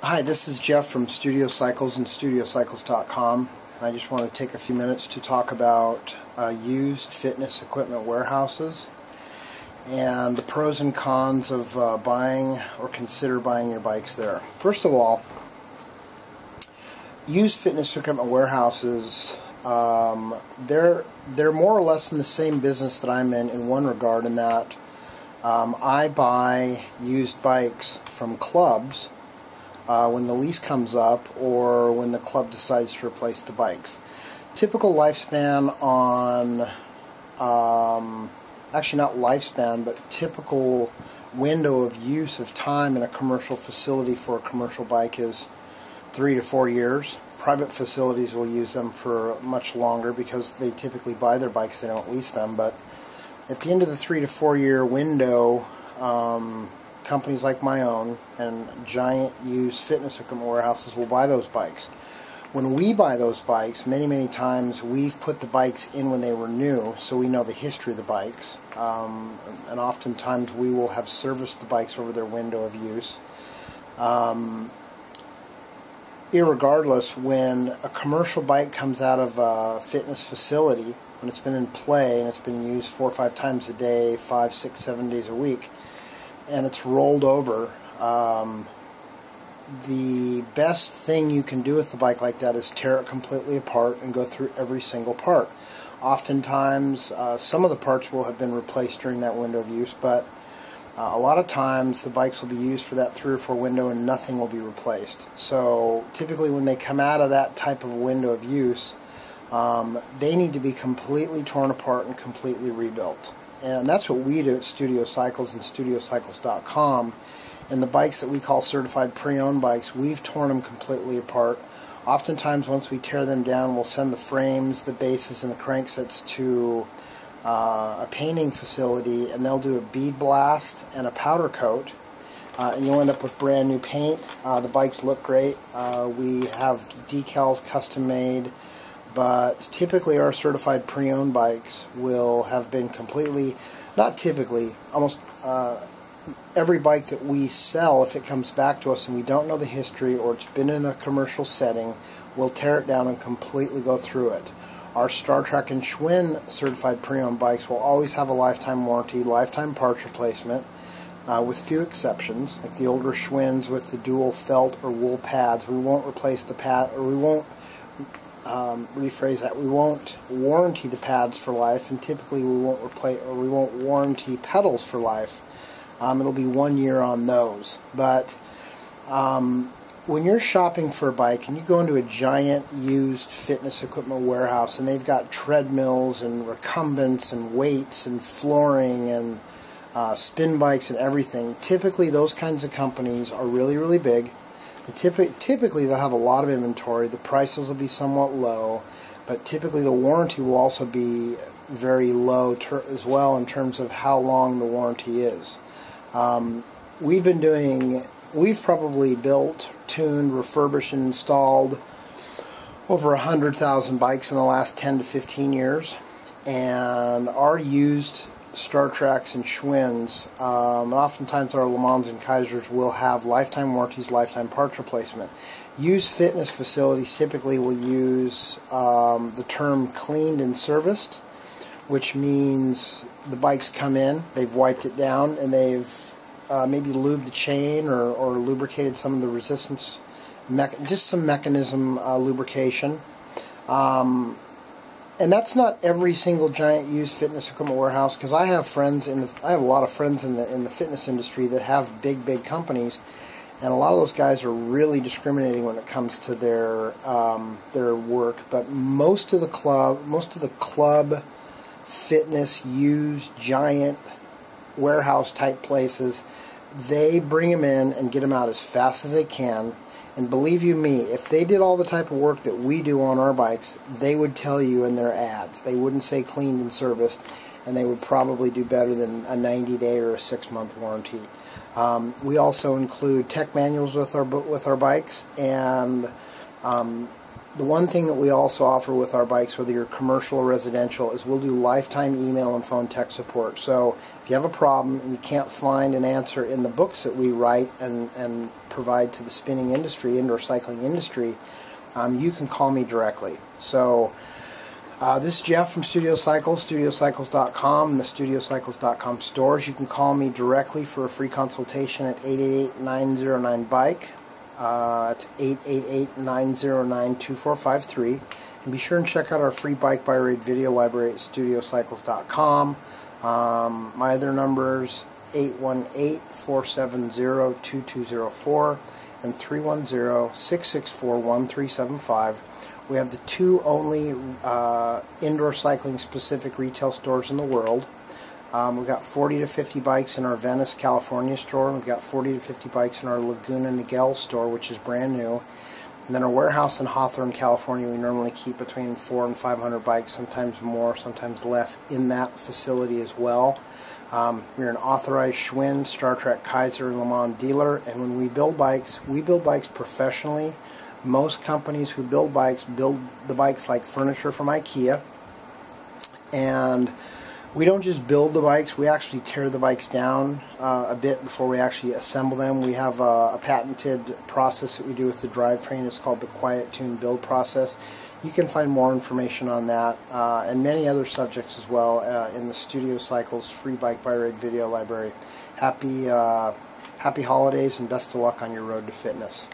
Hi, this is Jeff from Studio Cycles and StudioCycles.com, and I just want to take a few minutes to talk about used fitness equipment warehouses and the pros and cons of buying or consider buying your bikes there. First of all, used fitness equipment warehouses, they're more or less in the same business that I'm in one regard, in that I buy used bikes from clubs when the lease comes up or when the club decides to replace the bikes. Typical lifespan on, actually not lifespan, but typical window of use of time in a commercial facility for a commercial bike is 3 to 4 years. Private facilities will use them for much longer because they typically buy their bikes, they don't lease them. But at the end of the 3 to 4 year window, companies like my own and giant used fitness equipment warehouses will buy those bikes. When we buy those bikes, many times we've put the bikes in when they were new, so we know the history of the bikes, and oftentimes we will have serviced the bikes over their window of use. Irregardless, when a commercial bike comes out of a fitness facility, when it's been in play and it's been used 4 or 5 times a day, 5, 6, 7 days a week, and it's rolled over, the best thing you can do with the bike like that is tear it completely apart and go through every single part. Oftentimes, some of the parts will have been replaced during that window of use, but a lot of times the bikes will be used for that 3 or 4 window and nothing will be replaced. So typically when they come out of that type of window of use, they need to be completely torn apart and completely rebuilt. And that's what we do at Studio Cycles and StudioCycles.com. And the bikes that we call certified pre-owned bikes, we've torn them completely apart. Oftentimes, once we tear them down, we'll send the frames, the bases, and the cranksets to a painting facility, and they'll do a bead blast and a powder coat. And you'll end up with brand new paint. The bikes look great. We have decals custom made. But typically our certified pre-owned bikes will have been completely, not typically, almost every bike that we sell, if it comes back to us and we don't know the history or it's been in a commercial setting, we'll tear it down and completely go through it. Our Star Trek and Schwinn certified pre-owned bikes will always have a lifetime warranty, lifetime parts replacement, with few exceptions, like the older Schwinns with the dual felt or wool pads. We won't replace the pad, or we won't rephrase that. We won't warranty the pads for life, and typically we won't replace, or we won't warranty pedals for life. It'll be 1 year on those. But when you're shopping for a bike and you go into a giant used fitness equipment warehouse and they've got treadmills and recumbents and weights and flooring and spin bikes and everything, typically those kinds of companies are really big. Typically they'll have a lot of inventory, the prices will be somewhat low, but typically the warranty will also be very low as well in terms of how long the warranty is. We've probably built, tuned, refurbished, and installed over 100,000 bikes in the last 10 to 15 years, and our used Star Treks and Schwinns, and oftentimes our Le Mans and Kaisers will have lifetime warranties, lifetime parts replacement. Used fitness facilities typically will use the term cleaned and serviced, which means the bikes come in, they've wiped it down, and they've maybe lubed the chain or lubricated some of the resistance, just some mechanism lubrication. And that's not every single giant used fitness equipment warehouse, because I have a lot of friends in the fitness industry that have big companies, and a lot of those guys are really discriminating when it comes to their work. But most of the club fitness used giant warehouse type places, they bring them in and get them out as fast as they can. And believe you me, if they did all the type of work that we do on our bikes, they would tell you in their ads. They wouldn't say cleaned and serviced, and they would probably do better than a 90-day or a 6-month warranty. We also include tech manuals with our bikes, and The one thing that we also offer with our bikes, whether you're commercial or residential, is we'll do lifetime email and phone tech support. So if you have a problem and you can't find an answer in the books that we write and provide to the spinning industry, indoor cycling industry, you can call me directly. So this is Jeff from Studio Cycles, studiocycles.com, and the studiocycles.com stores. You can call me directly for a free consultation at 888-909-BIKE. It's 888-909-2453. And be sure and check out our free bike buy rate video library at studiocycles.com. My other numbers 818-470-2204 and 310-664-1375. We have the two only indoor cycling specific retail stores in the world. We've got 40 to 50 bikes in our Venice, California store. We've got 40 to 50 bikes in our Laguna Niguel store, which is brand new. And then our warehouse in Hawthorne, California, we normally keep between 400 and 500 bikes, sometimes more, sometimes less, in that facility as well. We're an authorized Schwinn, Star Trek, Kaiser, and Le Mans dealer. And when we build bikes professionally. Most companies who build the bikes like furniture from IKEA. And we don't just build the bikes, we actually tear the bikes down a bit before we actually assemble them. We have a patented process that we do with the drivetrain. It's called the Quiet Tune build process. You can find more information on that and many other subjects as well in the Studio Cycles free bike buy rate video library. Happy holidays and best of luck on your road to fitness.